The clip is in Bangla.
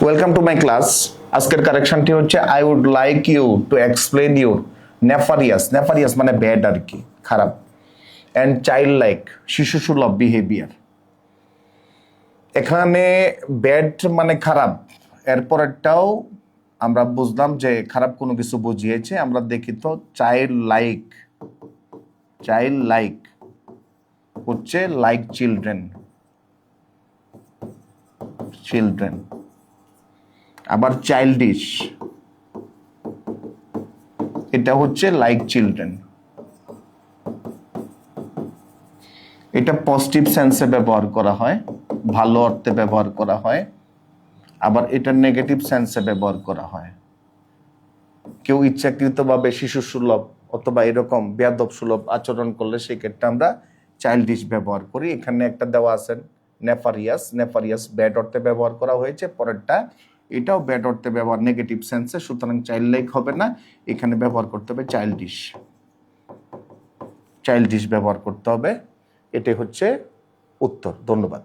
Welcome to my class. আজকের কারেকশনটি হচ্ছে I would like you to explain your nefarious. Nefarious মানে ব্যাড আর কি, খারাপ। অ্যান্ড চাইল্ড লাইক, শিশু সুলভ বিহেভিয়ার। এখানে ব্যাড মানে খারাপ, এরপরেরটাও আমরা বুঝলাম যে খারাপ কোনো কিছু বুঝিয়েছে। আমরা দেখি তো চাইল্ড লাইক, চাইল্ড লাইক হচ্ছে লাইক চিলড্রেন, চিলড্রেন। আবার চাইল্ডিশ, এটা হচ্ছে লাইক চিলড্রেন। এটা পজিটিভ সেন্সে ব্যবহার করা হয়, ভালো অর্থে ব্যবহার করা হয়। আবার এটা নেগেটিভ সেন্সে ব্যবহার করা হয়। কেউ ইচ্ছাকৃতভাবে শিশু সুলভ অথবা এরকম বেয়াদব সুলভ আচরণ করলে সেক্ষেত্রে আমরা চাইল্ডিশ ব্যবহার করি। এখানে একটা দেওয়া আছে নেফারিয়াস, নেফারিয়াস ব্যাড অর্থে ব্যবহার করা হয়েছে। পরেরটা এটাও ব্যাড অর্থে ব্যবহার, নেগেটিভ সেন্সে, সুতরাং চাইল্ড লাইক হবে না, এখানে ব্যবহার করতে হবে চাইল্ডিশ। চাইল্ডিশ ব্যবহার করতে হবে। এটাই হচ্ছে উত্তর। ধন্যবাদ।